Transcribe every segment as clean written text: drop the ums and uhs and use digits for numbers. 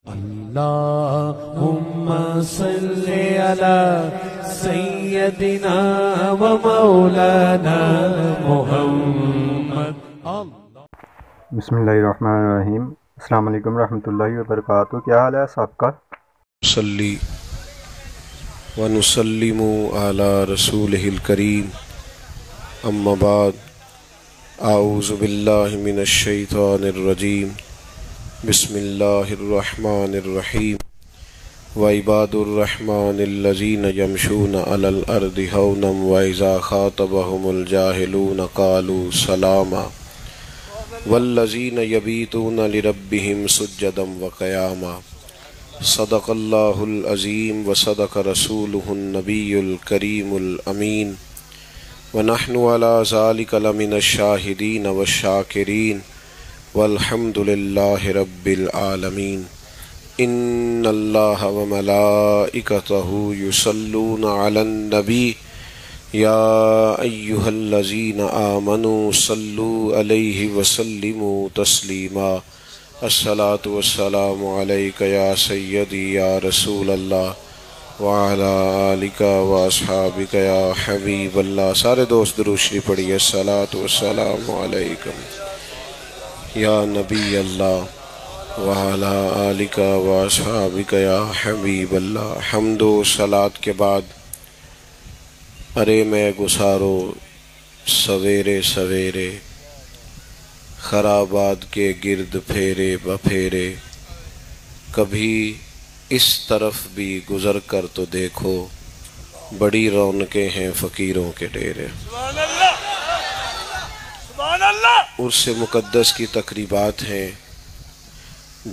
اللهم صل على سيدنا ومولانا محمد. بسم اللہ الرحمن الرحیم. السلام علیکم ورحمۃ اللہ وبرکاتہ. کیا حال ہے آپ کا؟ صلی ونسلم علی رسولہ الکریم. اما بعد، اعوذ باللہ من الشیطان الرجیم. بسم اللہ الرحمن الرحیم. وعباد الرحمن الذین یمشون علی الارض ہونا واذا خاطبهم الجاہلون قالوا سلاما والذین یبیتون لربهم سجدا وقیاما. صدق اللہ العظیم وصدق رسولہ النبی الکریم الامین. ونحن علی ذلک لمن الشاہدین والشاکرین والحمد للہ رب العالمین. ان اللہ وملائکتہ یصلون علی النبی یا ایہا الذین آمنوا صلوا علیہ وسلموا تسلیما. الصلاۃ والسلام علیک یا سیدی یا رسول اللہ وعلی آلک واصحابک یا حبیب اللہ. سارے دوست درود شریف پڑھیے. الصلاۃ والسلام علیکم یا نبی اللہ وعلی آلک واصحابک یا حبیب اللہ. حمد و صلاۃ کے بعد ارے میں گسارو سویرے سویرے خرابات کے گرد پھیرے بپھیرے. کبھی اس طرف بھی گزر کر تو دیکھو بڑی رونقیں ہیں فقیروں کے ڈیرے. عرس مقدس کی تقریبات ہیں.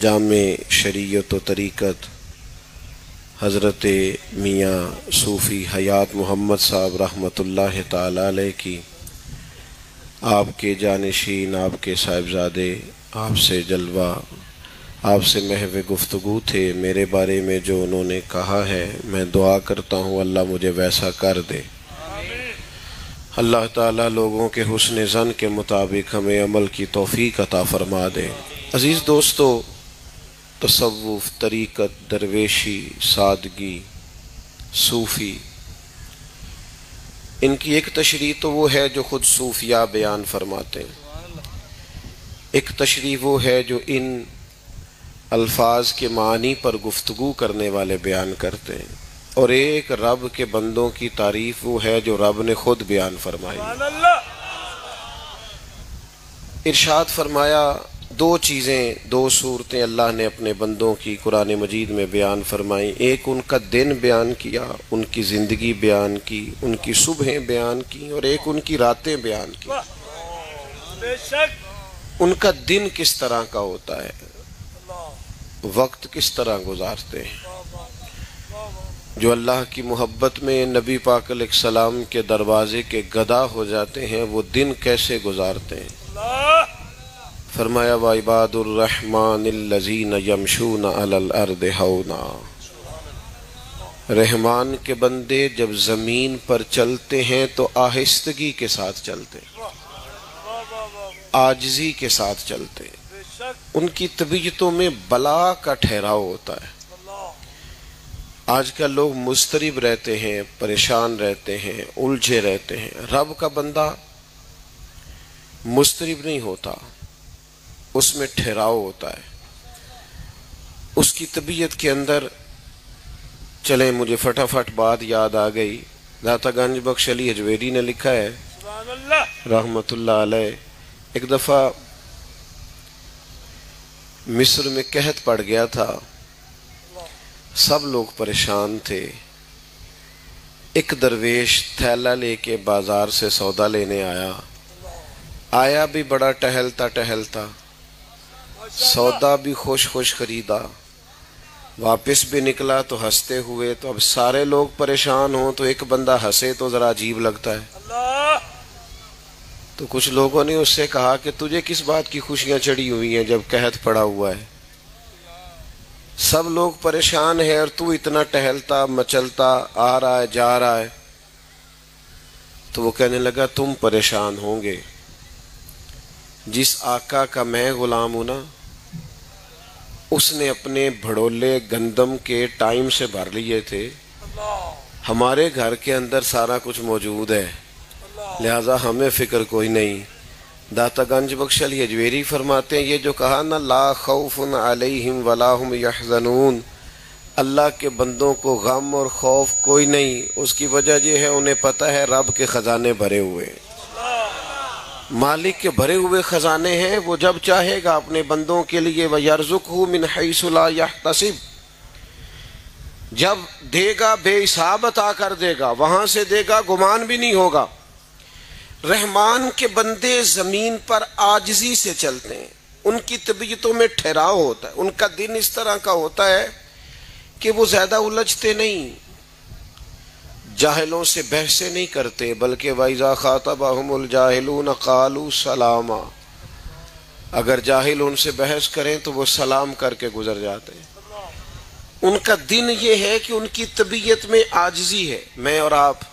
جامع شریعت و طریقت حضرت میاں صوفی حیات محمد صاحب رحمۃ اللہ تعالی علیہ کی، آپ کے جانشین، آپ کے صاحبزادے، آپ سے جلوہ، آپ سے محو گفتگو تھے. میرے بارے میں جو انہوں نے کہا ہے میں دعا کرتا ہوں اللہ مجھے ویسا کر دے. اللہ تعالیٰ لوگوں کے حسن ظن کے مطابق ہمیں عمل کی توفیق عطا فرما دے. عزیز دوستو، تصوف، طریقت، درویشی، سادگی، صوفی، ان کی ایک تشریح تو وہ ہے جو خود صوفیاء بیان فرماتے ہیں. ایک تشریح وہ ہے جو ان الفاظ کے معنی پر گفتگو کرنے والے بیان کرتے ہیں. اور ایک رب کے بندوں کی تعریف وہ ہے جو رب نے خود بیان فرمائی. ارشاد فرمایا دو چیزیں، دو صورتیں اللہ نے اپنے بندوں کی قرآن مجید میں بیان فرمائی. ایک ان کا دن بیان کیا، ان کی زندگی بیان کی، ان کی صبحیں بیان کی، اور ایک ان کی راتیں بیان کی. ان کا دن کس طرح کا ہوتا ہے، وقت کس طرح گزارتے ہیں. جو اللہ کی محبت میں نبی پاک علیہ السلام کے دروازے کے گدا ہو جاتے ہیں وہ دن کیسے گزارتے ہیں. فرمایا وعباد الرحمن الذین یمشون علی الارض ہونا. رحمان کے بندے جب زمین پر چلتے ہیں تو آہستگی کے ساتھ چلتے ہیں، عاجزی کے ساتھ چلتے ہیں. ان کی طبیعتوں میں بلا کا ٹھہراؤ ہوتا ہے. آج کل لوگ مضطرب رہتے ہیں، پریشان رہتے ہیں، الجھے رہتے ہیں. رب کا بندہ مضطرب نہیں ہوتا، اس میں ٹھہراؤ ہوتا ہے. اس کی طبیعت کے اندر، چلیں مجھے فٹافٹ بات یاد آ گئی. داتا گنج بخش علی حجویری نے لکھا ہے رحمت اللہ علیہ، ایک دفعہ مصر میں قحط پڑ گیا تھا، سب لوگ پریشان تھے. ایک درویش تھیلا لے کے بازار سے سودا لینے آیا بھی بڑا ٹہلتا ٹہلتا، سودا بھی خوش خوش خریدا، واپس بھی نکلا تو ہنستے ہوئے. تو اب سارے لوگ پریشان ہوں تو ایک بندہ ہنسے تو ذرا عجیب لگتا ہے. تو کچھ لوگوں نے اس سے کہا کہ تجھے کس بات کی خوشیاں چڑھی ہوئی ہیں جب قحط پڑا ہوا ہے، سب لوگ پریشان ہیں اور تو اتنا ٹہلتا مچلتا آ رہا ہے جا رہا ہے. تو وہ کہنے لگا تم پریشان ہوں گے، جس آقا کا میں غلام ہوں نا اس نے اپنے بھڑولے گندم کے ٹائم سے بھر لیے تھے. ہمارے گھر کے اندر سارا کچھ موجود ہے، لہذا ہمیں فکر کوئی نہیں. داتا گنج بخش علی اجویری فرماتے ہیں یہ جو کہا نا لا خوف علیہم ولا هم یحزنون، اللہ کے بندوں کو غم اور خوف کوئی نہیں. اس کی وجہ یہ ہے انہیں پتہ ہے رب کے خزانے بھرے ہوئے، مالک کے بھرے ہوئے خزانے ہیں. وہ جب چاہے گا اپنے بندوں کے لیے وَيَرْزُقْهُ مِنْ حَيْثُ لَا يَحْتَسِبُ، جب دے گا بے حساب عطا کر دے گا، وہاں سے دے گا گمان بھی نہیں ہوگا. رحمان کے بندے زمین پر عاجزی سے چلتے ہیں، ان کی طبیعتوں میں ٹھہراؤ ہوتا ہے، ان کا دن اس طرح کا ہوتا ہے کہ وہ زیادہ الجھتے نہیں، جاہلوں سے بحثیں نہیں کرتے، بلکہ وَإِذَا خَاطَبَهُمُ الْجَاهِلُونَ قَالُوا سَلَامًا، اگر جاہل ان سے بحث کریں تو وہ سلام کر کے گزر جاتے ہیں. ان کا دن یہ ہے کہ ان کی طبیعت میں عاجزی ہے. میں اور آپ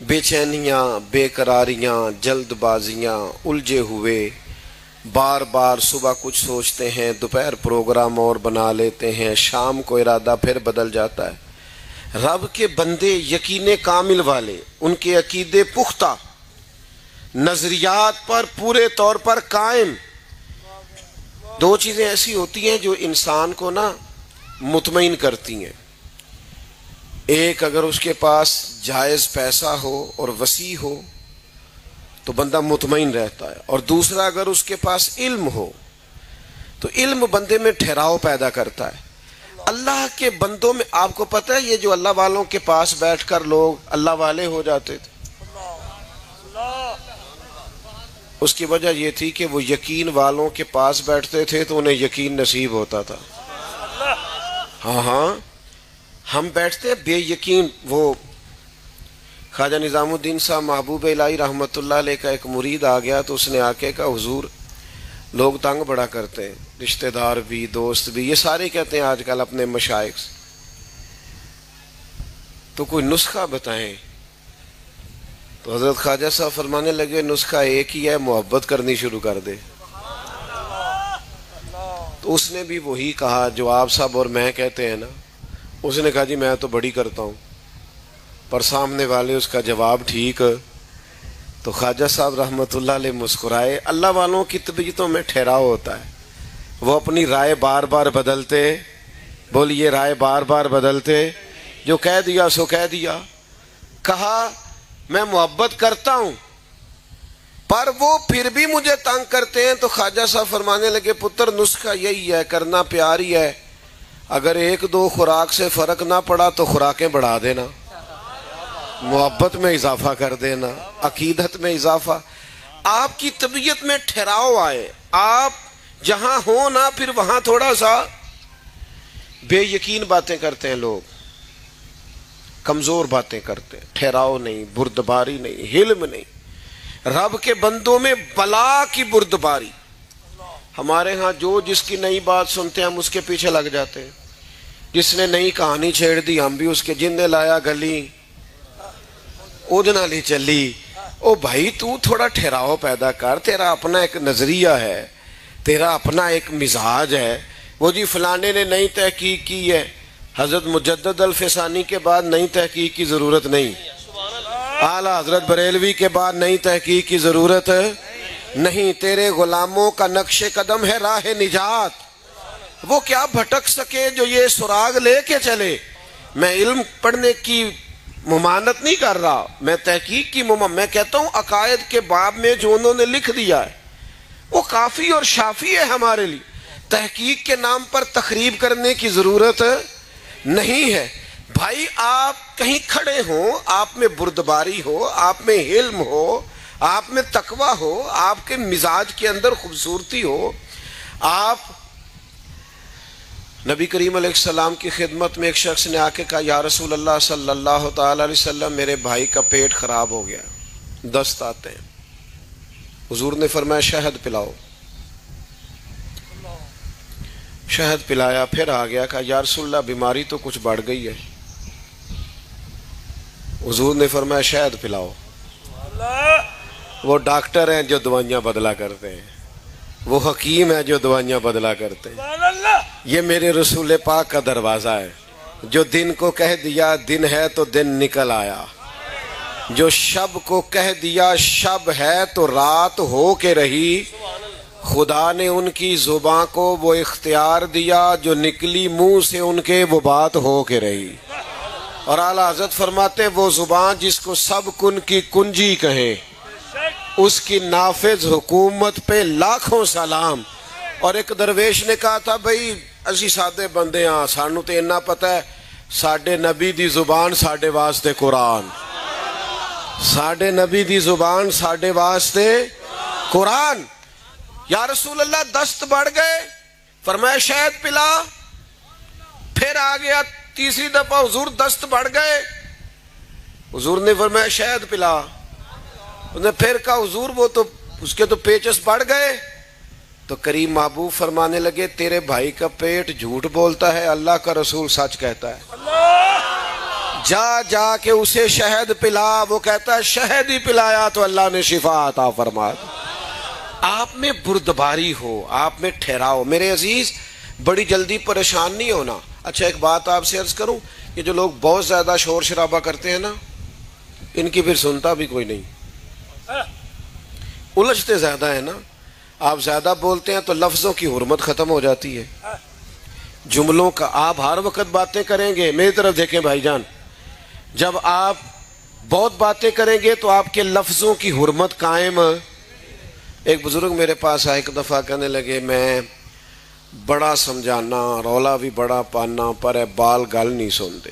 بے چینیاں، بے قراریاں، جلد بازیاں، الجھے ہوئے، بار بار صبح کچھ سوچتے ہیں، دوپہر پروگرام اور بنا لیتے ہیں، شام کو ارادہ پھر بدل جاتا ہے. رب کے بندے یقین کامل والے، ان کے عقیدے پختہ، نظریات پر پورے طور پر قائم. دو چیزیں ایسی ہوتی ہیں جو انسان کو نا مطمئن کرتی ہیں. ایک، اگر اس کے پاس جائز پیسہ ہو اور وسیع ہو تو بندہ مطمئن رہتا ہے، اور دوسرا اگر اس کے پاس علم ہو تو علم بندے میں ٹھہراؤ پیدا کرتا ہے. اللہ کے بندوں میں آپ کو پتہ ہے یہ جو اللہ والوں کے پاس بیٹھ کر لوگ اللہ والے ہو جاتے تھے، اس کی وجہ یہ تھی کہ وہ یقین والوں کے پاس بیٹھتے تھے تو انہیں یقین نصیب ہوتا تھا. ہاں ہم بیٹھتے بے یقین. وہ خواجہ نظام الدین صاحب محبوب الہی رحمت اللہ علیہ کا ایک مرید آ گیا تو اس نے آ کے کہا حضور لوگ تنگ بڑا کرتے ہیں، رشتہ دار بھی، دوست بھی، یہ سارے کہتے ہیں آج کل اپنے مشائخ سے، تو کوئی نسخہ بتائیں. تو حضرت خواجہ صاحب فرمانے لگے نسخہ ایک ہی ہے، محبت کرنی شروع کر دے. تو اس نے بھی وہی کہا جو آپ صاحب اور میں کہتے ہیں نا. اس نے کہا جی میں تو بڑی کرتا ہوں، پر سامنے والے اس کا جواب ٹھیک. تو خواجہ صاحب رحمت اللہ علیہ مسکرائے. اللہ والوں کی طبیعتوں میں ٹھہراؤ ہوتا ہے، وہ اپنی رائے بار بار بدلتے. بولیے رائے بار بار بدلتے. جو کہہ دیا سو کہہ دیا. کہا میں محبت کرتا ہوں پر وہ پھر بھی مجھے تنگ کرتے ہیں. تو خواجہ صاحب فرمانے لگے پتر نسخہ یہی ہے، کرنا پیار ہی ہے. اگر ایک دو خوراک سے فرق نہ پڑا تو خوراکیں بڑھا دینا، محبت میں اضافہ کر دینا، عقیدت میں اضافہ. آپ کی طبیعت میں ٹھہراؤ آئے، آپ جہاں ہوں نا پھر وہاں تھوڑا سا بے یقین باتیں کرتے ہیں لوگ، کمزور باتیں کرتے ہیں، ٹھہراؤ نہیں، بردباری نہیں، حلم نہیں. رب کے بندوں میں بلا کی بردباری. ہمارے ہاں جو جس کی نئی بات سنتے ہیں ہم اس کے پیچھے لگ جاتے ہیں. جس نے نئی کہانی چھیڑ دی ہم بھی اس کے، جن نے لایا گلی اودنا لی چلی. او بھائی تو تھوڑا ٹھہراؤ پیدا کر، تیرا اپنا ایک نظریہ ہے، تیرا اپنا ایک مزاج ہے. وہ جی فلانے نے نئی تحقیق کی ہے، حضرت مجدد الفسانی کے بعد نئی تحقیق کی ضرورت نہیں، اعلیٰ حضرت بریلوی کے بعد نئی تحقیق کی ضرورت نہیں. تیرے غلاموں کا نقش قدم ہے راہ نجات، وہ کیا بھٹک سکے جو یہ سراغ لے کے چلے. میں علم پڑھنے کی ممانت نہیں کر رہا، میں تحقیق کی میں کہتا ہوں عقائد کے باب میں جو انہوں نے لکھ دیا ہے وہ کافی اور شافی ہے ہمارے لیے. تحقیق کے نام پر تخریب کرنے کی ضرورت نہیں ہے. بھائی آپ کہیں کھڑے ہوں، آپ میں بردباری ہو، آپ میں علم ہو، آپ میں تقوی ہو، آپ کے مزاج کے اندر خوبصورتی ہو. آپ نبی کریم علیہ السلام کی خدمت میں ایک شخص نے آ کے کہا یا رسول اللہ صلی اللہ تعالی علیہ وسلم میرے بھائی کا پیٹ خراب ہو گیا، دست آتے ہیں. حضور نے فرمایا شہد پلاؤ. شہد پلایا، پھر آ گیا، کہا یا رسول اللہ بیماری تو کچھ بڑھ گئی ہے. حضور نے فرمایا شہد پلاؤ. وہ ڈاکٹر ہیں جو دوائیاں بدلا کرتے ہیں، وہ حکیم ہے جو دوائیاں بدلا کرتے ہیں. یہ میرے رسول پاک کا دروازہ ہے. جو دن کو کہہ دیا دن ہے تو دن نکل آیا. جو شب کو کہہ دیا شب ہے تو رات ہو کے رہی. خدا نے ان کی زباں کو وہ اختیار دیا جو نکلی منہ سے ان کے وہ بات ہو کے رہی. اور اعلیٰ حضرت فرماتے ہیں وہ زبان جس کو سب کن کی کنجی کہیں اس کی نافذ حکومت پہ لاکھوں سلام. اور ایک درویش نے کہا تھا بھئی اسی سادے بندے ہاں سانو تے اتنا پتہ ہے ساڈے نبی دی زبان ساڈے واسطے قرآن. ساڈے نبی دی زبان ساڈے واسطے قرآن. یا رسول اللہ دست بڑھ گئے. فرمایا شہد پلا. پھر آ گیا تیسری دفعہ حضور دست بڑھ گئے. حضور نے فرمایا شہد پلا. انہوں نے پھر کہا حضور وہ تو اس کے تو پیچس بڑھ گئے. تو کریم محبوب فرمانے لگے تیرے بھائی کا پیٹ جھوٹ بولتا ہے اللہ کا رسول سچ کہتا ہے. جا جا کے اسے شہد پلا. وہ کہتا ہے شہد ہی پلایا تو اللہ نے شفا عطا فرما. آپ میں بردباری ہو آپ میں ٹھہراؤ. میرے عزیز بڑی جلدی پریشان نہیں ہونا. اچھا ایک بات آپ سے عرض کروں یہ جو لوگ بہت زیادہ شور شرابہ کرتے ہیں نا ان کی پھر سنتا بھی کوئی نہیں. الجھتے زیادہ ہیں نا. آپ زیادہ بولتے ہیں تو لفظوں کی حرمت ختم ہو جاتی ہے. جملوں کا آپ ہر وقت باتیں کریں گے. میری طرف دیکھیں بھائی جان جب آپ بہت باتیں کریں گے تو آپ کے لفظوں کی حرمت قائم. ایک بزرگ میرے پاس آئے ایک دفعہ کہنے لگے میں بڑا سمجھانا رولا بھی بڑا پانا پر ہے بال گل نہیں سنتے.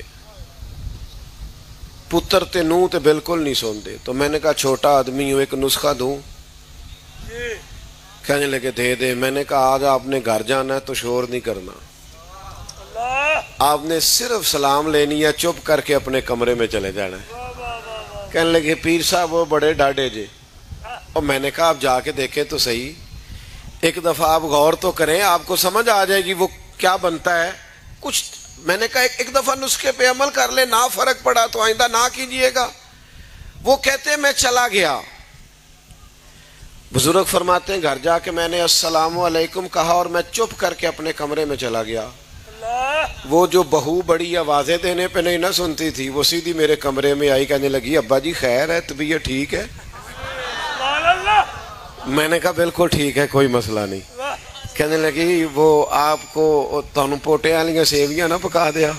پتر تے نو تے بالکل نہیں سنتے. تو میں نے کہا چھوٹا آدمی ہوں ایک نسخہ دوں. کہنے لگے دے دے. میں نے کہا آج آپ نے گھر جانا ہے تو شور نہیں کرنا. آپ نے صرف سلام لینی ہے چپ کر کے اپنے کمرے میں چلے جانا ہے. کہنے لگے پیر صاحب وہ بڑے ڈاڈے جے. اور میں نے کہا آپ جا کے دیکھیں تو صحیح. ایک دفعہ آپ غور تو کریں آپ کو سمجھ آ جائے گی وہ کیا بنتا ہے کچھ. میں نے کہا ایک دفعہ نسخے پہ عمل کر لیں نہ فرق پڑا تو آئندہ نہ کیجئے گا. وہ کہتے میں چلا گیا. بزرگ فرماتے ہیں گھر جا کے میں نے السلام علیکم کہا اور میں چپ کر کے اپنے کمرے میں چلا گیا. وہ جو بہو بڑی آوازیں دینے پہ نہیں نہ سنتی تھی وہ سیدھی میرے کمرے میں آئی کہنے لگی ابا جی خیر ہے طبیعت ٹھیک ہے. میں نے کہا بالکل ٹھیک ہے کوئی مسئلہ نہیں. کہنے لگی وہ آپ کو تانوں پوٹے والیاں سیویاں نہ پکا دیا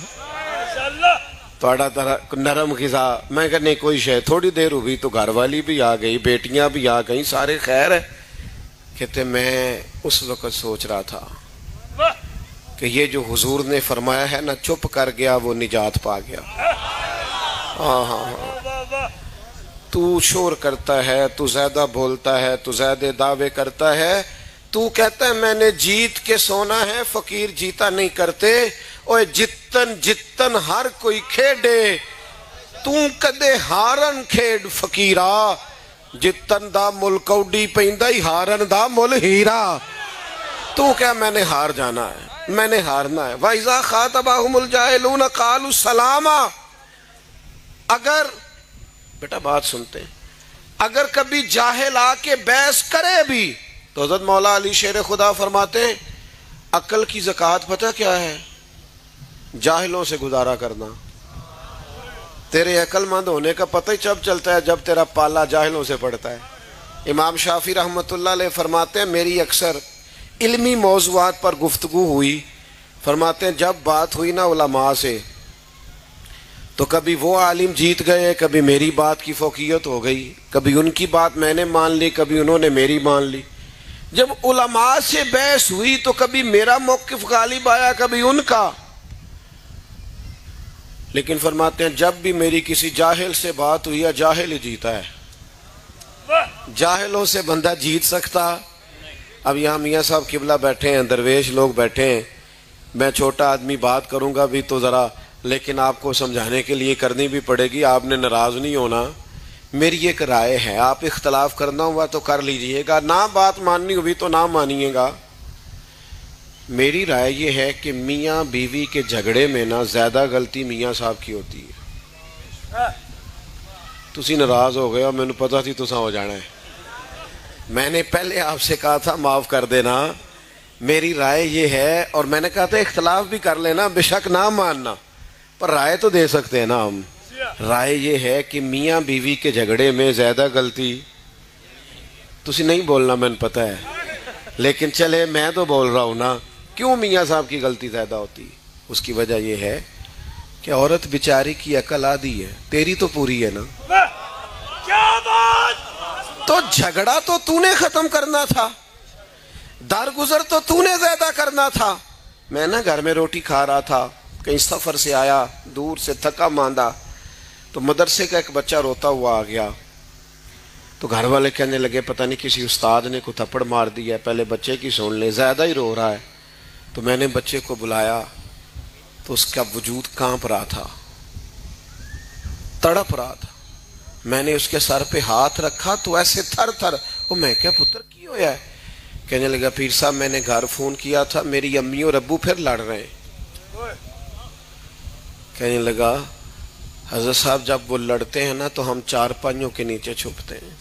تھوڑا نرم غذا. میں کہا نہیں کوئی شے. تھوڑی دیر ہوئی تو گھر والی بھی آ گئی بیٹیاں بھی آ گئیں سارے خیر ہے. کہتے میں اس وقت سوچ رہا تھا کہ یہ جو حضور نے فرمایا ہے نا چپ کر گیا وہ نجات پا گیا. ہاں ہاں ہاں تو شور کرتا ہے تو زیادہ بولتا ہے تو زیادہ دعوے کرتا ہے. تو کہتا ہے میں نے جیت کے سونا ہے فقیر جیتا نہیں کرتے. اوے جتن جتن ہر کوئی کھیڈے تو کدے ہارن کھیڈ فقیرا. جتن دا مل کوڈی پیندا ہی ہارن دا مل ہیرا. تو کیا میں نے ہار جانا ہے میں نے ہارنا ہے. وَإِذَا خَاطَبَهُمُ الْجَاهِلُونَ قَالُوا سَلَامًا. اگر بیٹا بات سنتے ہیں اگر کبھی جاہل آ کے بحث کرے بھی تو حضرت مولا علی شیر خدا فرماتے ہیں عقل کی زکوٰۃ پتہ کیا ہے جاہلوں سے گزارا کرنا. تیرے عقل مند ہونے کا پتہ ہی جب چلتا ہے جب تیرا پالا جاہلوں سے پڑتا ہے. امام شافعی رحمۃ اللہ علیہ فرماتے ہیں میری اکثر علمی موضوعات پر گفتگو ہوئی. فرماتے ہیں جب بات ہوئی نا علماء سے تو کبھی وہ عالم جیت گئے کبھی میری بات کی فوقیت ہو گئی. کبھی ان کی بات میں نے مان لی کبھی انہوں نے میری مان لی. جب علماء سے بحث ہوئی تو کبھی میرا موقف غالب آیا کبھی ان کا. لیکن فرماتے ہیں جب بھی میری کسی جاہل سے بات ہوئی ہے جاہل ہی جیتا ہے. جاہلوں سے بندہ جیت سکتا. اب یہاں میاں صاحب قبلہ بیٹھے ہیں درویش لوگ بیٹھے ہیں. میں چھوٹا آدمی بات کروں گا بھی تو ذرا لیکن آپ کو سمجھانے کے لیے کرنی بھی پڑے گی. آپ نے ناراض نہیں ہونا. میری ایک رائے ہے آپ اختلاف کرنا ہوا تو کر لیجئے گا نہ بات ماننی ہوئی تو نہ مانیے گا. میری رائے یہ ہے کہ میاں بیوی کے جھگڑے میں نا زیادہ غلطی میاں صاحب کی ہوتی ہے. تسی ناراض ہو گئے اور مینوں پتہ تھی تساں ہو جانا ہے. میں نے پہلے آپ سے کہا تھا معاف کر دینا، میری رائے یہ ہے، اور میں نے کہا تھا اختلاف بھی کر لینا، بے شک نہ ماننا، پر رائے تو دے سکتے ہیں نا ہم۔ رائے یہ ہے کہ میاں بیوی کے جھگڑے میں زیادہ غلطی، تسی نہیں بولنا میں نے پتہ ہے، لیکن چلے میں تو بول رہا ہوں نا، کیوں میاں صاحب کی غلطی زیادہ ہوتی؟ اس کی وجہ یہ ہے کہ عورت بیچاری کی عقل آدھی ہے، تیری تو پوری ہے نا۔ تو جھگڑا تو تو نے ختم کرنا تھا، درگزر تو تو نے زیادہ کرنا تھا۔ میں نا گھر میں روٹی کھا رہا تھا، کہیں سفر سے آیا، دور سے تھکا ماندہ، تو مدرسے کا ایک بچہ روتا ہوا آ گیا، تو گھر والے کہنے لگے پتہ نہیں کسی استاد نے کو تھپڑ مار دیا ہے، پہلے بچے کی سن لیں، زیادہ ہی رو رہا ہے۔ تو میں نے بچے کو بلایا تو اس کا وجود کانپ رہا تھا، تڑپ رہا تھا۔ میں نے اس کے سر پہ ہاتھ رکھا تو ایسے تھر تھر، وہ میں کیا پتر کی ہویا ہے؟ کہنے لگا پیر صاحب میں نے گھر فون کیا تھا، میری امی اور ابو پھر لڑ رہے ہیں۔ کہنے لگا حضرت صاحب جب وہ لڑتے ہیں نا تو ہم چارپائیوں کے نیچے چھپتے ہیں،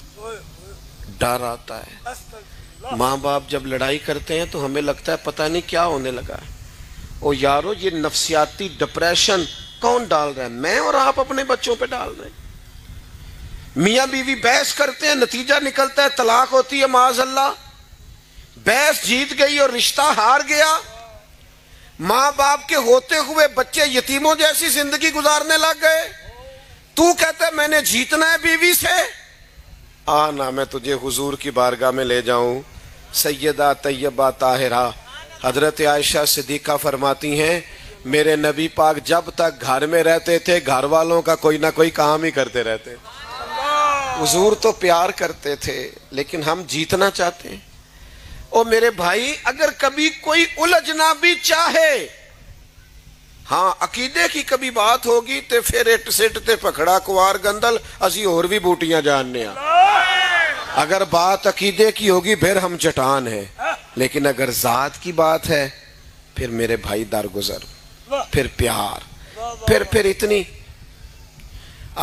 ڈر آتا ہے۔ ماں باپ جب لڑائی کرتے ہیں تو ہمیں لگتا ہے پتہ نہیں کیا ہونے لگا ہے۔ او یارو یہ نفسیاتی ڈپریشن کون ڈال رہا ہے؟ میں اور آپ اپنے بچوں پہ ڈال رہے ہیں۔ میاں بیوی بحث کرتے ہیں، نتیجہ نکلتا ہے طلاق ہوتی ہے معاذ اللہ۔ بحث جیت گئی اور رشتہ ہار گیا، ماں باپ کے ہوتے ہوئے بچے یتیموں جیسی زندگی گزارنے لگ گئے۔ تو کہتا ہے میں نے جیتنا ہے بیوی سے، آنا میں تجھے حضور کی بارگاہ میں لے جاؤں۔ سیدہ طیبہ طاہرہ حضرت عائشہ صدیقہ فرماتی ہیں میرے نبی پاک جب تک گھر میں رہتے تھے گھر والوں کا کوئی نہ کوئی کام ہی کرتے رہتے۔ حضور تو پیار کرتے تھے لیکن ہم جیتنا چاہتے ہیں۔ اور میرے بھائی اگر کبھی کوئی الجھنا بھی چاہے، ہاں عقیدے کی کبھی بات ہوگی تے پھر اٹ سٹ تے پکڑا کوار گندل اسی اور بھی بوٹیاں جاننے ہیں۔ اگر بات عقیدے کی ہوگی پھر ہم چٹان ہیں، لیکن اگر ذات کی بات ہے پھر میرے بھائی درگزر، پھر پیار، پھر اتنی۔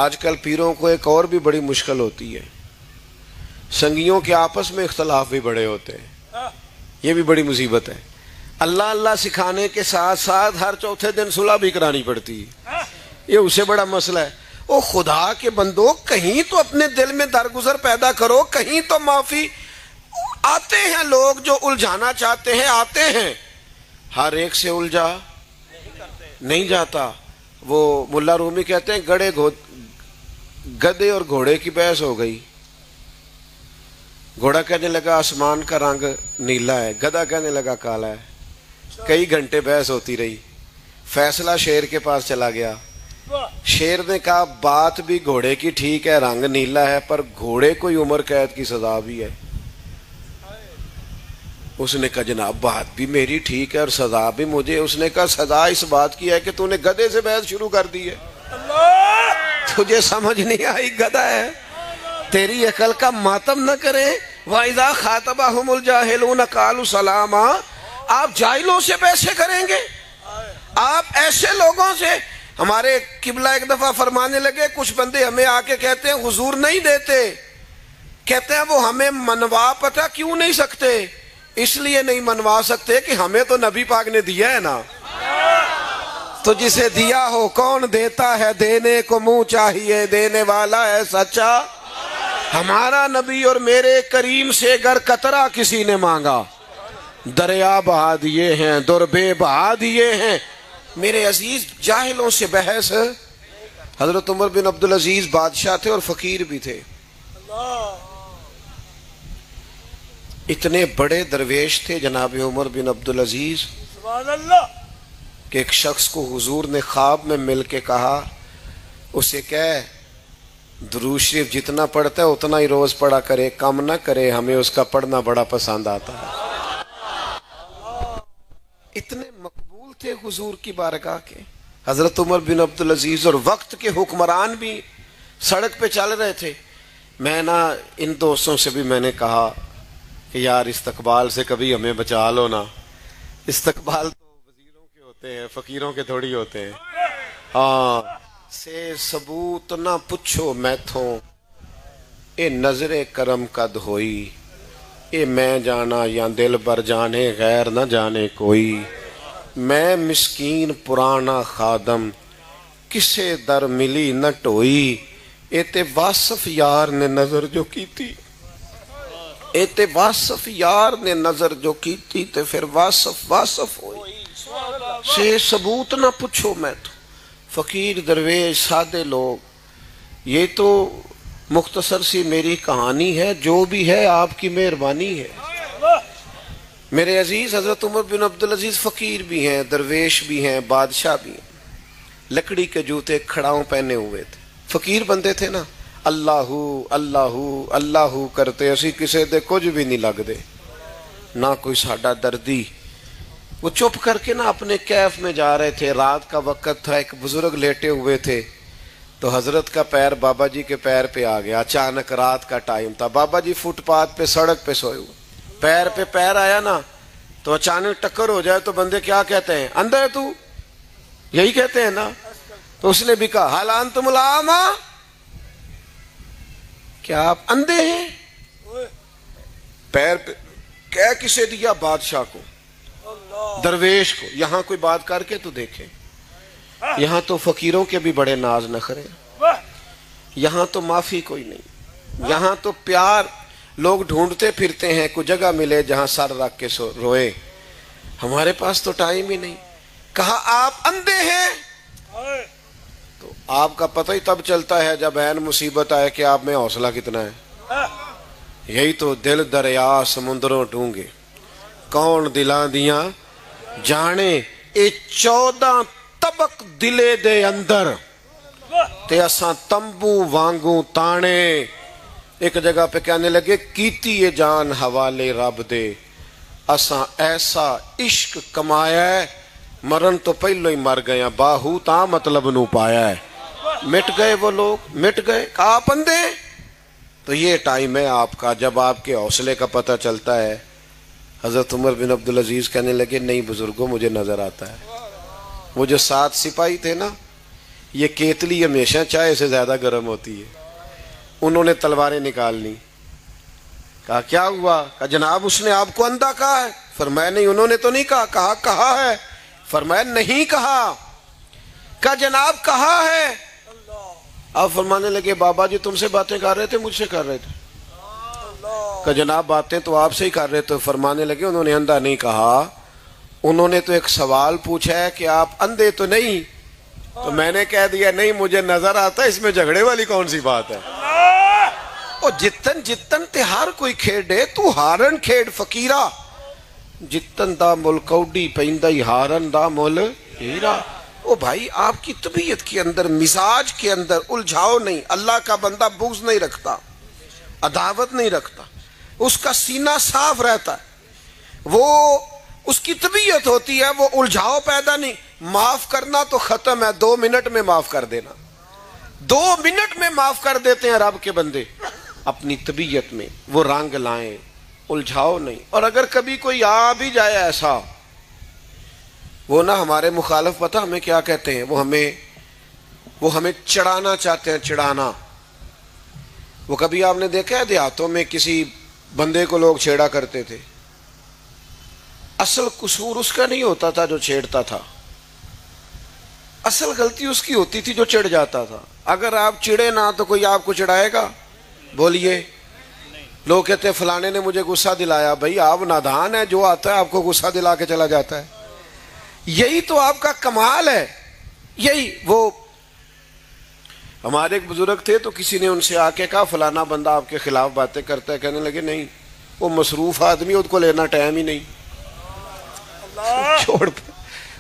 آج کل پیروں کو ایک اور بھی بڑی مشکل ہوتی ہے، سنگیوں کے آپس میں اختلاف بھی بڑے ہوتے ہیں، یہ بھی بڑی مصیبت ہے۔ اللہ اللہ سکھانے کے ساتھ ساتھ ہر چوتھے دن صلح بھی کرانی پڑتی ہے، یہ اسے بڑا مسئلہ ہے۔ او خدا کے بندو کہیں تو اپنے دل میں درگزر پیدا کرو، کہیں تو معافی۔ آتے ہیں لوگ جو الجھانا چاہتے ہیں، آتے ہیں، ہر ایک سے الجھا نہیں جاتا۔ وہ ملا رومی کہتے ہیں گدے اور گھوڑے کی بحث ہو گئی، گھوڑا کہنے لگا آسمان کا رنگ نیلا ہے، گدھا کہنے لگا کالا ہے۔ کئی گھنٹے بحث ہوتی رہی، فیصلہ شیر کے پاس چلا گیا۔ شیر نے کہا بات بھی گھوڑے کی ٹھیک ہے، رنگ نیلا ہے، پر گھوڑے کو عمر قید کی سزا بھی ہے۔ اس نے کہا جناب بات بھی میری ٹھیک ہے اور سزا بھی مجھے۔ اس نے کہا سزا اس بات کی ہے کہ تو نے گدھے سے بحث شروع کر دی ہے، تجھے سمجھ نہیں آئی گدھا ہے، تیری عقل کا ماتم نہ کرے۔ وَإِذَا خَاطَبَهُمُ الْجَاهِلُونَ قَالُوا سَلَامًا، آپ جاہلوں سے بحثیں کریں گے، آپ ایسے لوگوں سے۔ ہمارے قبلہ ایک دفعہ فرمانے لگے کچھ بندے ہمیں آ کے کہتے ہیں حضور نہیں دیتے، کہتے ہیں وہ ہمیں منوا پتہ کیوں نہیں سکتے؟ اس لیے نہیں منوا سکتے کہ ہمیں تو نبی پاک نے دیا ہے نا۔ تو جسے دیا ہو کون دیتا ہے، دینے کو منہ چاہیے، دینے والا ہے سچا ہمارا نبی۔ اور میرے کریم سے اگر قطرہ کسی نے مانگا دریا بہا دیے ہیں، دربے بہا دیے ہیں۔ میرے عزیز جاہلوں سے بحث۔ حضرت عمر بن عبدالعزیز بادشاہ تھے اور فقیر بھی تھے، اتنے بڑے درویش تھے جناب عمر بن عبدالعزیز کہ ایک شخص کو حضور نے خواب میں مل کے کہا اسے کہے درود شریف جتنا پڑھتا ہے اتنا ہی روز پڑھا کرے، کم نہ کرے، ہمیں اس کا پڑھنا بڑا پسند آتا ہے۔ اتنے مقبول تھے حضور کی بارگاہ کے حضرت عمر بن عبدالعزیز، اور وقت کے حکمران بھی سڑک پہ چل رہے تھے۔ میں نا ان دوستوں سے بھی میں نے کہا کہ یار استقبال سے کبھی ہمیں بچا لو نا، استقبال تو وزیروں کے ہوتے ہیں، فقیروں کے تھوڑی ہوتے ہیں۔ ہاں سے ثبوت نہ پوچھو میتھوں، اے نظر کرم قد ہوئی، اے میں جانا یا دل بر جانے غیر نہ جانے کوئی، میں مسکین پرانا خادم کسے در ملی نہ ٹوئی، اے تے واصف یار نے نظر جو کی تھی، اے تے واصف یار نے نظر جو کی تھی تے پھر واصف ہوئی، سے ثبوت نہ پوچھو میں تو فقیر درویش سادے لوگ، یہ تو مختصر سی میری کہانی ہے، جو بھی ہے آپ کی مہربانی ہے۔ میرے عزیز حضرت عمر بن عبدالعزیز فقیر بھی ہیں، درویش بھی ہیں، بادشاہ بھی ہیں، لکڑی کے جوتے کھڑاؤں پہنے ہوئے تھے، فقیر بندے تھے نا، اللہ اللہ اللہ کرتے، اسی کسے دے کچھ بھی نہیں لگ دے، نہ کوئی ساڈا دردی۔ وہ چپ کر کے نا اپنے کیف میں جا رہے تھے، رات کا وقت تھا، ایک بزرگ لیٹے ہوئے تھے، تو حضرت کا پیر بابا جی کے پیر پہ آ گیا، اچانک رات کا ٹائم تھا، بابا جی فٹ پاتھ پہ سڑک پہ سوئے ہوئے، پیر پہ پیر آیا نا تو اچانک ٹکر ہو جائے تو بندے کیا کہتے ہیں؟ اندھا ہے تو، یہی کہتے ہیں نا۔ تو اس نے بھی کہا حال انتم العاما، کیا آپ اندھے ہیں؟ پیر پہ کہہ کسے دیا؟ بادشاہ کو، درویش کو۔ یہاں کوئی بات کر کے تو دیکھیں، یہاں تو فقیروں کے بھی بڑے ناز نخرے، یہاں تو معافی کوئی نہیں، یہاں تو پیار لوگ ڈھونڈتے پھرتے ہیں، کوئی جگہ ملے جہاں سر رکھ کے روئے، ہمارے پاس تو ٹائم ہی نہیں۔ کہا آپ اندھے ہیں، تو آپ کا پتہ ہی تب چلتا ہے جب عین مصیبت آئے کہ آپ میں حوصلہ کتنا ہے۔ یہی تو دل دریا سمندروں ڈونگے، کون دلاں دیاں جانے، اے 14 طبق دلے دے اندر تے اساں تمبو وانگوں تانے۔ ایک جگہ پہ کہنے لگے کیتی یہ جان حوالے رب دے، اساں ایسا عشق کمایا ہے، مرن تو پہلو ہی مر گیا، باہو تا مطلب نو پایا ہے۔ مٹ گئے وہ لوگ، مٹ گئے۔ کہا آپ اندھے؟ تو یہ ٹائم ہے آپ کا جب آپ کے حوصلے کا پتہ چلتا ہے۔ حضرت عمر بن عبدالعزیز کہنے لگے نہیں بزرگوں مجھے نظر آتا ہے، وہ جو 7 سپاہی تھے نا، یہ کیتلی ہمیشہ چائے سے زیادہ گرم ہوتی ہے، انہوں نے تلواریں نکال لی۔ کہا کیا ہوا؟ کہا جناب اس نے آپ کو اندھا کہا ہے۔ فرمایا نہیں انہوں نے تو نہیں کہا۔ کہا ہے۔ فرمایا نہیں کہا۔ کہا جناب کہا ہے۔ آپ فرمانے لگے بابا جی تم سے باتیں کر رہے تھے مجھ سے کر رہے تھے؟ کہ جناب باتیں تو آپ سے ہی کر رہے تھے۔ فرمانے لگے انہوں نے اندھا نہیں کہا، انہوں نے تو ایک سوال پوچھا ہے کہ آپ اندھے تو نہیں؟ تو میں نے کہہ دیا نہیں مجھے نظر آتا ہے، اس میں جھگڑے والی کون سی بات ہے؟ او جتن تے ہر کوئی کھیڑے، تو ہارن کھیڑ فقیرہ، جتن دا مل کوڈی پہندہ ہی ہارن دا مل ہیرا۔ او بھائی آپ کی طبیعت کے اندر، مزاج کے اندر الجھاؤ نہیں۔ اللہ کا بندہ بغض نہیں رکھتا، عداوت نہیں رکھتا، اس کا سینہ صاف رہتا ہے، وہ اس کی طبیعت ہوتی ہے، وہ الجھاؤ پیدا نہیں۔ معاف کرنا تو ختم ہے، 2 منٹ میں معاف کر دینا، 2 منٹ میں معاف کر دیتے ہیں رب کے بندے۔ اپنی طبیعت میں وہ رنگ لائیں، الجھاؤ نہیں۔ اور اگر کبھی کوئی آ بھی جائے ایسا، وہ نا ہمارے مخالف پتہ ہمیں کیا کہتے ہیں، وہ ہمیں چڑھانا چاہتے ہیں، چڑھانا۔ وہ کبھی آپ نے دیکھا ہے دیہاتوں میں کسی بندے کو لوگ چھیڑا کرتے تھے، اصل قصور اس کا نہیں ہوتا تھا جو چھیڑتا تھا، اصل غلطی اس کی ہوتی تھی جو چڑھ جاتا تھا۔ اگر آپ چڑھے نہ تو کوئی آپ کو چڑھائے گا؟ بولیے۔ لوگ کہتے ہیں فلانے نے مجھے غصہ دلایا۔ بھائی آپ نادان ہیں، جو آتا ہے آپ کو غصہ دلا کے چلا جاتا ہے۔ یہی تو آپ کا کمال ہے۔ یہی وہ ہمارے ایک بزرگ تھے تو کسی نے ان سے آ کے کہا فلانا بندہ آپ کے خلاف باتیں کرتا ہے۔ کہنے لگے نہیں وہ مصروف آدمی، اس کو لینا ٹائم ہی نہیں، چھوڑ۔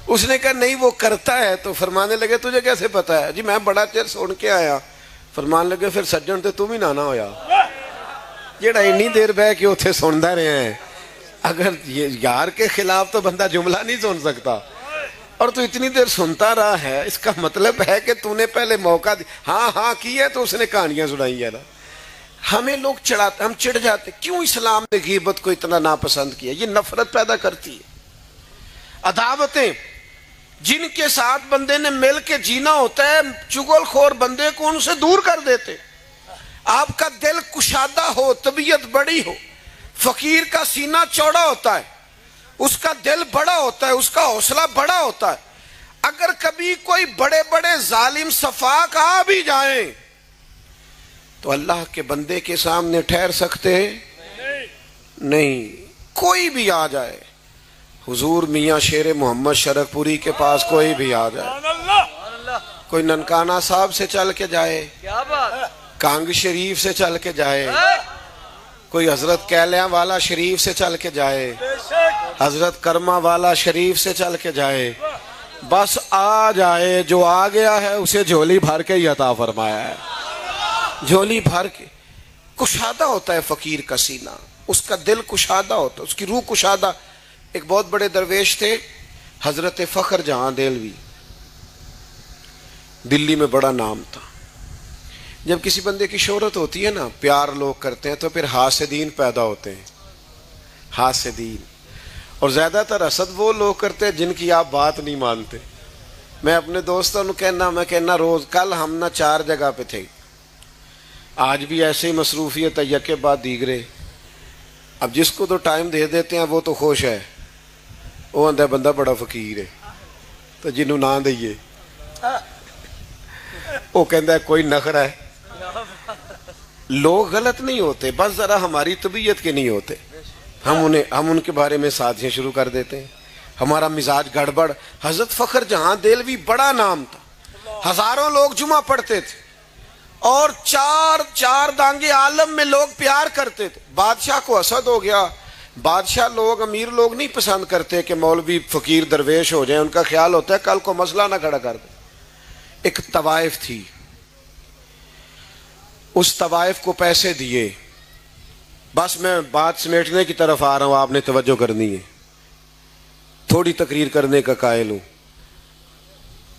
اس نے کہا نہیں وہ کرتا ہے۔ تو فرمانے لگے تجھے کیسے پتا ہے؟ جی میں بڑا چیر سن کے آیا۔ فرمان لگے پھر سجن تے تم ہی نہ ہویا جیڑا اتنی دیر بہ کے اتنے سنتا رہے ہیں۔ اگر یار کے خلاف تو بندہ جملہ نہیں سن سکتا، اور تو اتنی دیر سنتا رہا ہے، اس کا مطلب ہے کہ تو نے پہلے موقع دی۔ ہاں کی ہے تو اس نے کہانیاں سنائی ہے نا۔ ہمیں لوگ چڑھاتے، ہم چڑھ جاتے۔ کیوں اسلام نے غیبت کو اتنا ناپسند کیا؟ یہ نفرت پیدا کرتی ہے، عداوتیں جن کے ساتھ بندے نے مل کے جینا ہوتا ہے، چغل خور بندے کو ان سے دور کر دیتے۔ آپ کا دل کشادہ ہو، طبیعت بڑی ہو، فقیر کا سینہ چوڑا ہوتا ہے، اس کا دل بڑا ہوتا ہے، اس کا حوصلہ بڑا ہوتا ہے. اگر کبھی کوئی بڑے بڑے ظالم سفاک آ بھی جائیں تو اللہ کے بندے کے سامنے ٹھہر سکتے نہیں. کوئی بھی آ جائے، حضور میاں شیر محمد شرک پوری کے پاس کوئی بھی آ جائے، کوئی ننکانہ صاحب سے چل کے جائے، کانگ شریف سے چل کے جائے، کوئی حضرت کیلیاں والا شریف سے چل کے جائے، حضرت کرما والا شریف سے چل کے جائے، بس آ جائے. جو آ گیا ہے اسے جھولی بھر کے ہی عطا فرمایا ہے. جھولی بھر کے. کشادہ ہوتا ہے فقیر کا سینہ، اس کا دل کشادہ ہوتا ہے، اس کی روح کشادہ. ایک بہت بڑے درویش تھے حضرت فخر جہاں دہلوی، دلی میں بڑا نام تھا. جب کسی بندے کی شہرت ہوتی ہے نا، پیار لوگ کرتے ہیں تو پھر حاسدین پیدا ہوتے ہیں. حاسدین. اور زیادہ تر حسد وہ لوگ کرتے ہیں جن کی آپ بات نہیں مانتے. میں اپنے دوستوں کو کہنا روز، کل ہم نہ 4 جگہ پہ تھے، آج بھی ایسے ہی مصروفیت ہے یکے بعد دیگرے. اب جس کو تو ٹائم دے دیتے ہیں وہ تو خوش ہے، وہ آندہ بندہ بڑا فقیر ہے، تو جنہوں نہ دئیے وہ کہندہ ہے کوئی نخرہ ہے. لوگ غلط نہیں ہوتے، بس ذرا ہماری طبیعت کے نہیں ہوتے. ہم ان کے بارے میں سازشیں شروع کر دیتے ہیں، ہمارا مزاج گڑبڑ. حضرت فخر جہاں دہلوی بڑا نام تھا، ہزاروں لوگ جمعہ پڑھتے تھے اور چار دانگے عالم میں لوگ پیار کرتے تھے. بادشاہ کو حسد ہو گیا. بادشاہ لوگ، امیر لوگ نہیں پسند کرتے کہ مولوی فقیر درویش ہو جائیں، ان کا خیال ہوتا ہے کل کو مسئلہ نہ کھڑا کر دیں. ایک طوائف تھی، اس طوائف کو پیسے دیے. بس میں بات سمیٹنے کی طرف آ رہا ہوں، آپ نے توجہ کرنی ہے، تھوڑی تقریر کرنے کا قائل ہوں.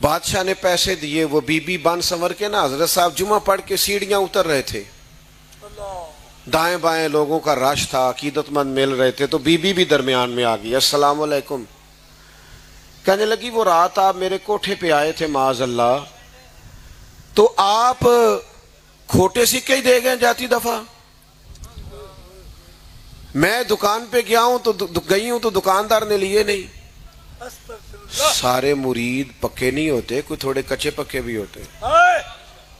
بادشاہ نے پیسے دیے، وہ بی بی بن سنور کے نا حضرت صاحب جمعہ پڑھ کے سیڑھیاں اتر رہے تھے، دائیں بائیں لوگوں کا رش تھا، عقیدت مند مل رہے تھے. تو بی بی بھی درمیان میں آ گئی. السلام علیکم. کہنے لگی وہ رات آپ میرے کوٹھے پہ آئے تھے معاذ اللہ، تو آپ کھوٹے سکے ہی دے گئے جاتی دفعہ. میں دکان پہ گئی ہوں تو دکاندار نے لیے نہیں. سارے مرید پکے نہیں ہوتے، کوئی تھوڑے کچے پکے بھی ہوتے.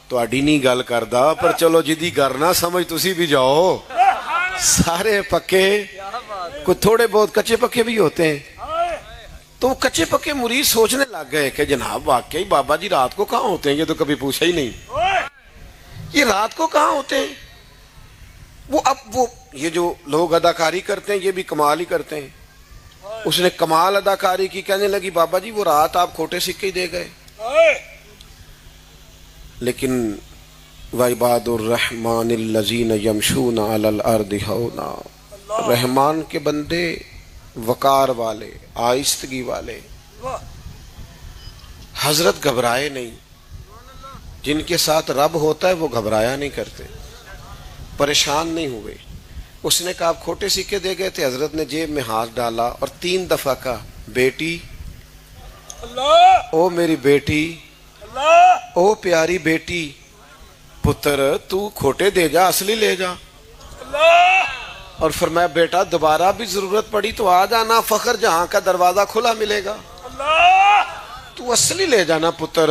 تو اڈی نہیں گل کردا، پر چلو جدی گر نہ سمجھ تسی بھی جاؤ. سارے پکے، کوئی تھوڑے بہت کچے پکے بھی ہوتے ہیں. تو کچے پکے مرید سوچنے لگ گئے کہ جناب واقعی بابا جی رات کو کہاں ہوتے ہیں، یہ تو کبھی پوچھا ہی نہیں، یہ رات کو کہاں ہوتے ہیں. وہ یہ جو لوگ اداکاری کرتے ہیں یہ بھی کمال ہی کرتے ہیں. اس نے کمال اداکاری کی. کہنے لگی بابا جی وہ رات آپ کھوٹے سکے ہی دے گئے. لیکن وَعِبَادُ الرَّحْمَنِ الَّذِينَ يَمْشُونَ عَلَى الْأَرْضِ هَوْنًا، رحمان کے بندے وقار والے، آہستگی والے. حضرت گھبرائے نہیں. جن کے ساتھ رب ہوتا ہے وہ گھبرایا نہیں کرتے، پریشان نہیں ہوئے. اس نے کہا آپ کھوٹے سکے دے گئے تھے. حضرت نے جیب میں ہاتھ ڈالا اور 3 دفعہ کہا بیٹی، او میری بیٹی، او پیاری بیٹی، پتر تو کھوٹے دے جا، اصلی لے جا. اور فرمایا بیٹا دوبارہ بھی ضرورت پڑی تو آ جانا، فخر جہاں کا دروازہ کھلا ملے گا، تو اصلی لے جانا پتر.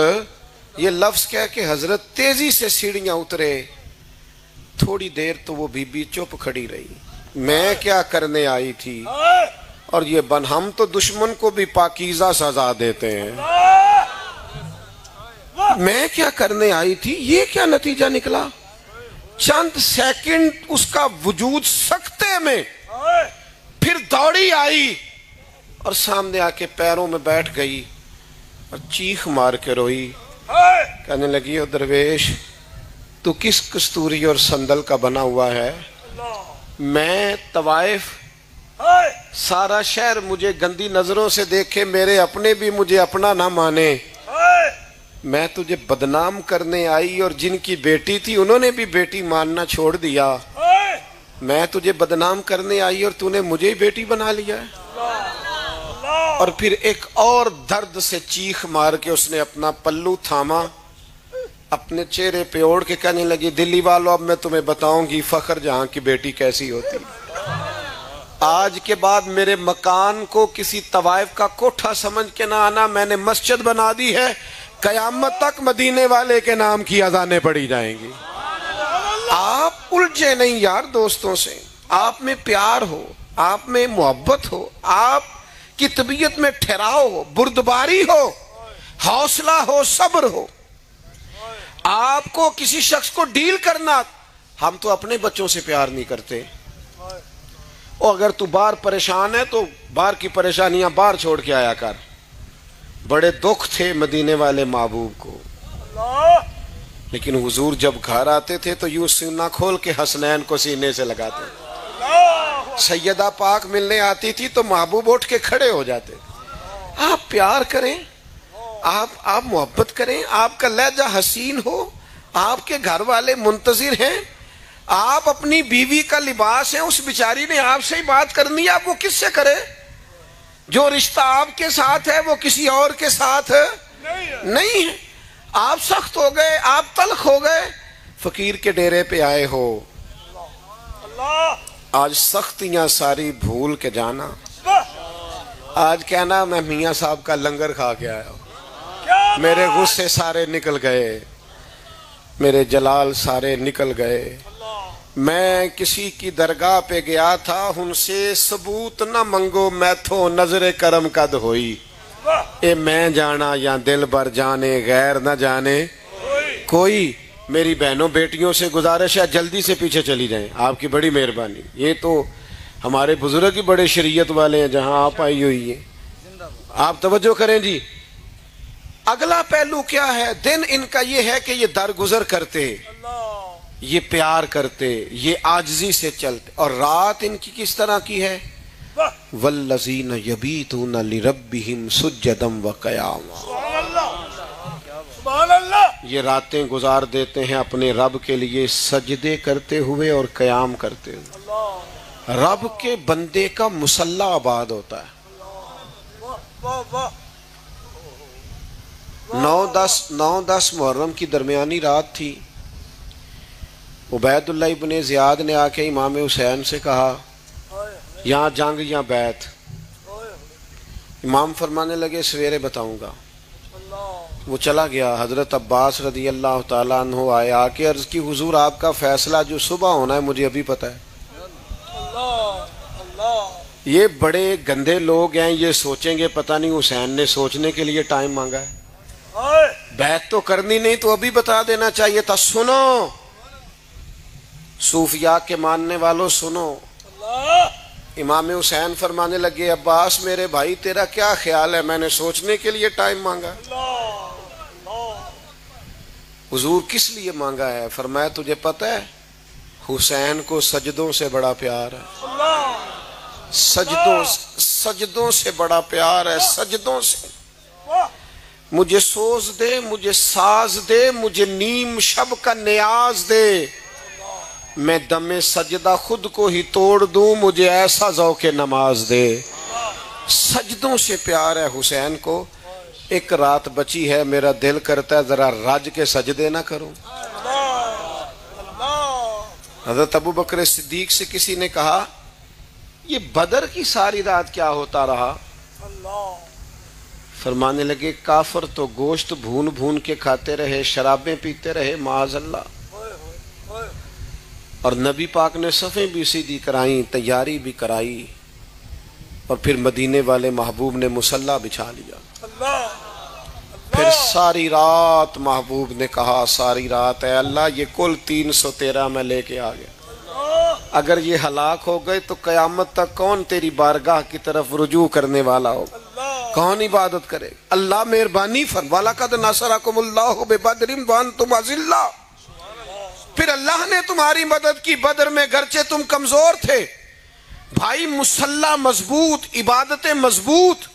یہ لفظ کہہ کے حضرت تیزی سے سیڑھیاں اترے. تھوڑی دیر تو وہ بی بی چپ کھڑی رہی. میں کیا کرنے آئی تھی؟ اور یہ ہم تو دشمن کو بھی پاکیزہ سزا دیتے ہیں. میں کیا کرنے آئی تھی، یہ کیا نتیجہ نکلا؟ چند سیکنڈ اس کا وجود سکتے میں، پھر دوڑی آئی اور سامنے آ کے پیروں میں بیٹھ گئی اور چیخ مار کے روئی. کہنے لگی او درویش تو کس کستوری اور سندل کا بنا ہوا ہے؟ میں طوائف، سارا شہر مجھے گندی نظروں سے دیکھے، میرے اپنے بھی مجھے اپنا نہ مانے. میں تجھے بدنام کرنے آئی اور جن کی بیٹی تھی انہوں نے بھی بیٹی ماننا چھوڑ دیا. میں تجھے بدنام کرنے آئی اور تو نے مجھے ہی بیٹی بنا لیا ہے. اور پھر ایک اور درد سے چیخ مار کے اس نے اپنا پلو تھاما، اپنے چہرے پہ اوڑھ کے کہنے لگی دلی والوں اب میں تمہیں بتاؤں گی فخر جہاں کی بیٹی کیسی ہوتی. آج کے بعد میرے مکان کو کسی طوائف کا کوٹھا سمجھ کے نہ آنا، میں نے مسجد بنا دی ہے، قیامت تک مدینے والے کے نام کی اذانیں پڑھی جائیں گی۔ آپ الجھے نہیں یار دوستوں سے، آپ میں پیار ہو، آپ میں محبت ہو، آپ کی طبیعت میں ٹھہراؤ ہو، بردباری ہو، حوصلہ ہو، صبر ہو۔ آپ کو کسی شخص کو ڈیل کرنا، ہم تو اپنے بچوں سے پیار نہیں کرتے، اور اگر تو باہر پریشان ہے تو باہر کی پریشانیاں باہر چھوڑ کے آیا کر۔ بڑے دکھ تھے مدینے والے محبوب کو، لیکن حضور جب گھر آتے تھے تو یوں سینہ کھول کے حسنین کو سینے سے لگاتے، سیدہ پاک ملنے آتی تھی تو محبوب اٹھ کے کھڑے ہو جاتے۔ آپ پیار کریں، آپ محبت کریں، آپ کا لہجہ حسین ہو، آپ کے گھر والے منتظر ہیں، آپ اپنی بیوی کا لباس ہیں، اس بیچاری نے آپ سے ہی بات کرنی ہے، آپ وہ کس سے کرے؟ جو رشتہ آپ کے ساتھ ہے وہ کسی اور کے ساتھ نہیں ہے۔ آپ سخت ہو گئے، آپ تلخ ہو گئے، فقیر کے ڈیرے پہ آئے ہو، آج سختیاں ساری بھول کے جانا، آج کہنا میں میاں صاحب کا لنگر کھا کے آیا ہوں، میرے غصے سارے نکل گئے، میرے جلال سارے نکل گئے، میں کسی کی درگاہ پہ گیا تھا، ان سے ثبوت نہ منگو میتھو نظر کرم قد ہوئی، اے میں جانا یا دل بر جانے غیر نہ جانے کوئی۔ میری بہنوں بیٹیوں سے گزارش ہے جلدی سے پیچھے چلی جائیں، آپ کی بڑی مہربانی، یہ تو ہمارے بزرگ ہی بڑے شریعت والے ہیں جہاں آپ آئی ہوئی ہیں، آپ توجہ کریں جی۔ اگلا پہلو کیا ہے؟ دن ان کا یہ ہے کہ یہ درگزر کرتے، یہ پیار کرتے، یہ عاجزی سے چلتے، اور رات ان کی کس طرح کی ہے؟ والذین یبیتون لربہم سجدا وقیاما، یہ راتیں گزار دیتے ہیں اپنے رب کے لیے سجدے کرتے ہوئے اور قیام کرتے ہوئے۔ رب کے بندے کا مصلی آباد ہوتا ہے۔ 9-10 محرم کی درمیانی رات تھی، عبید اللہ ابن زیاد نے آ کے امام حسین سے کہا یہاں جنگ یا بیعت؟ امام فرمانے لگے سویرے بتاؤں گا۔ وہ چلا گیا، حضرت عباس رضی اللہ تعالیٰ عنہ آئے، آ کے عرض کی حضور آپ کا فیصلہ جو صبح ہونا ہے مجھے ابھی پتہ ہے۔ یہ بڑے گندے لوگ ہیں، یہ سوچیں گے پتہ نہیں حسین نے سوچنے کے لیے ٹائم مانگا ہے، بیعت تو کرنی نہیں تو ابھی بتا دینا چاہیے تھا۔ سنو صوفیاء کے ماننے والوں، سنو۔ امام حسین فرمانے لگے عباس میرے بھائی تیرا کیا خیال ہے؟ میں نے سوچنے کے لیے ٹائم مانگا۔ حضور کس لیے مانگا ہے؟ فرمایا تجھے پتہ ہے حسین کو سجدوں سے بڑا پیار ہے، سجدوں سے بڑا پیار ہے، سجدوں سے۔ مجھے سوز دے، مجھے ساز دے، مجھے نیم شب کا نیاز دے، میں دم سجدہ خود کو ہی توڑ دوں، مجھے ایسا ذوق نماز دے۔ سجدوں سے پیار ہے حسین کو۔ ایک رات بچی ہے، میرا دل کرتا ہے ذرا رج کے سجدے نہ کروں۔ حضرت ابو بکر صدیق سے کسی نے کہا یہ بدر کی ساری رات کیا ہوتا رہا؟ فرمانے لگے کافر تو گوشت بھون بھون کے کھاتے رہے، شرابیں پیتے رہے، معاذ اللہ، اور نبی پاک نے صفیں بھی سیدھی کرائیں، تیاری بھی کرائی، اور پھر مدینے والے محبوب نے مصلی بچھا لیا۔ پھر ساری رات محبوب نے کہا ساری رات اے اللہ یہ کل 313 میں لے کے آ گیا، اگر یہ ہلاک ہو گئے تو قیامت تک کون تیری بارگاہ کی طرف رجوع کرنے والا ہوگا، کون عبادت کرے؟ اللہ مہربانی فرما وَلَقَدْ نَصَرَكُمُ اللَّهُ بِبَدْرٍ وَأَنْتُمْ أَذِلَّةٌ، پھر اللہ نے تمہاری مدد کی بدر میں، گرچہ تم کمزور تھے۔ بھائی مصلی مضبوط، عبادتیں مضبوط،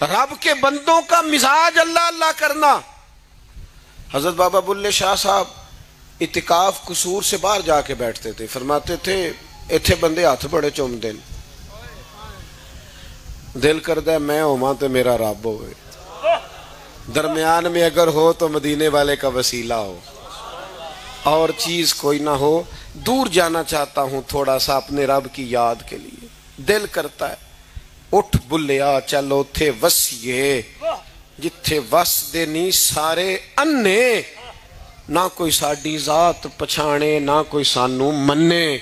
رب کے بندوں کا مزاج اللہ اللہ کرنا۔ حضرت بابا بلے شاہ صاحب اعتکاف قصور سے باہر جا کے بیٹھتے تھے، فرماتے تھے ایتھے بندے ہاتھ بڑے چوم دین، دل کردہ میں ہوواں تے میرا رب ہوئے، درمیان میں اگر ہو تو مدینے والے کا وسیلہ ہو، اور چیز کوئی نہ ہو، دور جانا چاہتا ہوں تھوڑا سا اپنے رب کی یاد کے لیے۔ دل کرتا ہے اٹھ بلیا چل اوتھے وسیے جتھے وس دے نی سارے انے، نہ کوئی ساڈی ذات پچھانے نہ کوئی سانو منے۔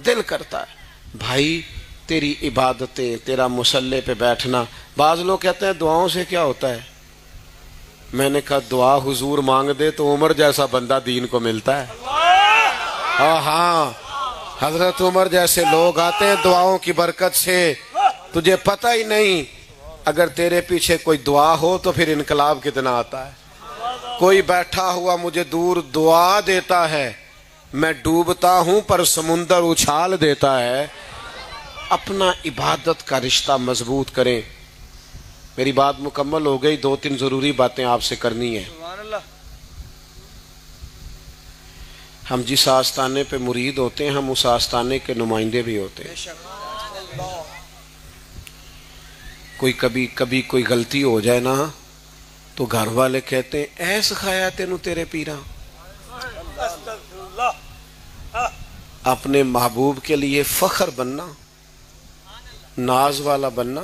دل کرتا ہے بھائی تیری عبادتیں، تیرا مسلح پہ بیٹھنا۔ بعض لوگ کہتے ہیں دعاؤں سے کیا ہوتا ہے؟ میں نے کہا دعا حضور مانگ دے تو عمر جیسا بندہ دین کو ملتا ہے۔ ہاں حضرت عمر جیسے لوگ آتے ہیں دعاؤں کی برکت سے، تجھے پتہ ہی نہیں اگر تیرے پیچھے کوئی دعا ہو تو پھر انقلاب کتنا آتا ہے۔ کوئی بیٹھا ہوا مجھے دور دعا دیتا ہے، میں ڈوبتا ہوں پر سمندر اچھال دیتا ہے۔ اپنا عبادت کا رشتہ مضبوط کریں۔ میری بات مکمل ہو گئی، 2-3 ضروری باتیں آپ سے کرنی ہیں۔ ہم جس آستانے پہ مرید ہوتے ہیں ہم اس آستانے کے نمائندے بھی ہوتے ہیں۔ کبھی کوئی غلطی ہو جائے نا تو گھر والے کہتے ہیں اے سکھایا تینوں تیرے پیراں۔ اپنے محبوب کے لیے فخر بننا، ناز والا بننا۔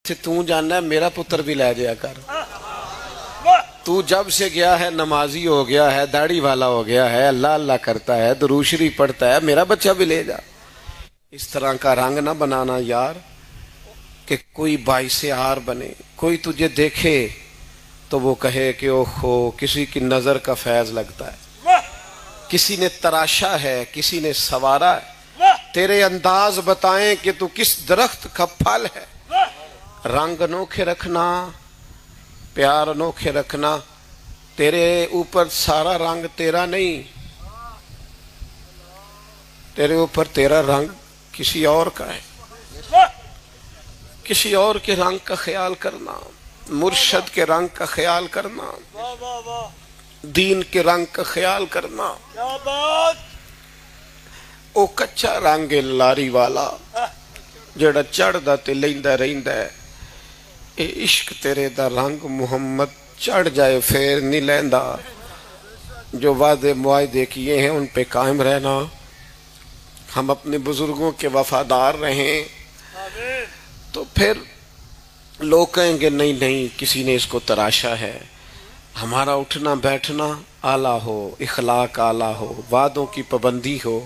تو جاننا ہے میرا پتر بھی لے جایا کر، تو جب سے گیا ہے نمازی ہو گیا ہے، داڑھی والا ہو گیا ہے، اللہ اللہ کرتا ہے، درود شریف پڑھتا ہے، میرا بچہ بھی لے جا۔ اس طرح کا رنگ نہ بنانا یار کہ کوئی باعث عار بنے، کوئی تجھے دیکھے تو وہ کہے کہ اوہو کسی کی نظر کا فیض لگتا ہے، کسی نے تراشا ہے، کسی نے سوارا ہے، تیرے انداز بتائیں کہ تو کس درخت کا پھل ہے۔ رنگ انوکھے رکھنا، پیار انوکھے رکھنا۔ تیرے اوپر سارا رنگ تیرا نہیں، تیرے اوپر تیرا رنگ کسی اور کا ہے۔ کسی اور کے رنگ کا خیال کرنا، مرشد کے رنگ کا خیال کرنا، دین کے رنگ کا خیال کرنا۔ او کچا رنگ لاری والا جڑا چڑھدا تے لیندا رہندا ہے، اے عشق تیرے دا رنگ محمد چڑھ جائے پھر نہیں لیندا۔ جو وعدے معاہدے کیے ہیں ان پہ قائم رہنا، ہم اپنے بزرگوں کے وفادار رہیں تو پھر لوگ کہیں گے نہیں کسی نے اس کو تراشا ہے۔ ہمارا اٹھنا بیٹھنا اعلیٰ ہو، اخلاق اعلیٰ ہو، وعدوں کی پابندی ہو،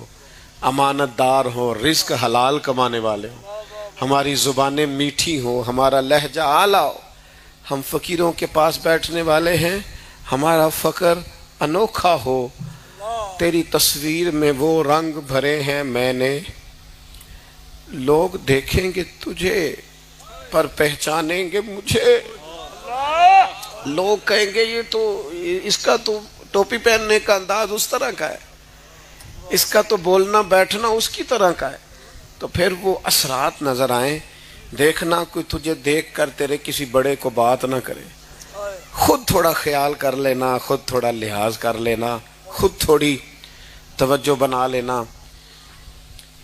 امانت دار ہو، رزق حلال کمانے والے ہو، ہماری زبانیں میٹھی ہوں، ہمارا لہجہ اعلیٰ ہو۔ ہم فقیروں کے پاس بیٹھنے والے ہیں، ہمارا فقر انوکھا ہو۔ تیری تصویر میں وہ رنگ بھرے ہیں میں نے، لوگ دیکھیں گے تجھے پر پہچانیں گے مجھے۔ لوگ کہیں گے یہ تو اس کا تو ٹوپی پہننے کا انداز اس طرح کا ہے، اس کا تو بولنا بیٹھنا اس کی طرح کا ہے۔ تو پھر وہ اثرات نظر آئیں، دیکھنا کوئی تجھے دیکھ کر تیرے کسی بڑے کو بات نہ کرے۔ خود تھوڑا خیال کر لینا، خود تھوڑا لحاظ کر لینا، خود تھوڑی توجہ بنا لینا۔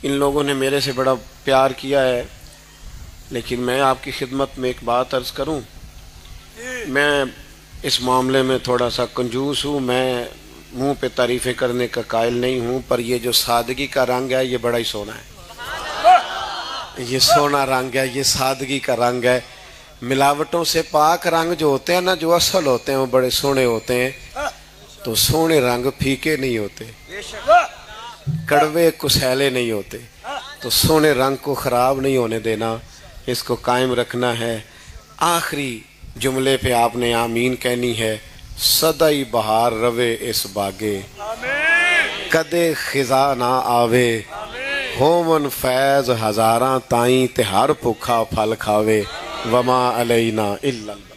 ان لوگوں نے میرے سے بڑا پیار کیا ہے، لیکن میں آپ کی خدمت میں ایک بات عرض کروں، میں اس معاملے میں تھوڑا سا کنجوس ہوں، میں منہ پہ تعریفیں کرنے کا قائل نہیں ہوں، پر یہ جو سادگی کا رنگ ہے یہ بڑا ہی سونا ہے، یہ سونا رنگ ہے، یہ سادگی کا رنگ ہے۔ ملاوٹوں سے پاک رنگ جو ہوتے ہیں نا، جو اصل ہوتے ہیں وہ بڑے سونے ہوتے ہیں۔ تو سونے رنگ پھیکے نہیں ہوتے، کڑوے کسیلے نہیں ہوتے، تو سونے رنگ کو خراب نہیں ہونے دینا، اس کو قائم رکھنا ہے۔ آخری جملے پہ آپ نے آمین کہنی ہے، سدائی بہار روے اس باغے، کدے خزاں نہ آوے، ہومن فیض ہزاراں تائیں تے ہر بھوکھا پھل کھاوے، وما علینا الا اللہ۔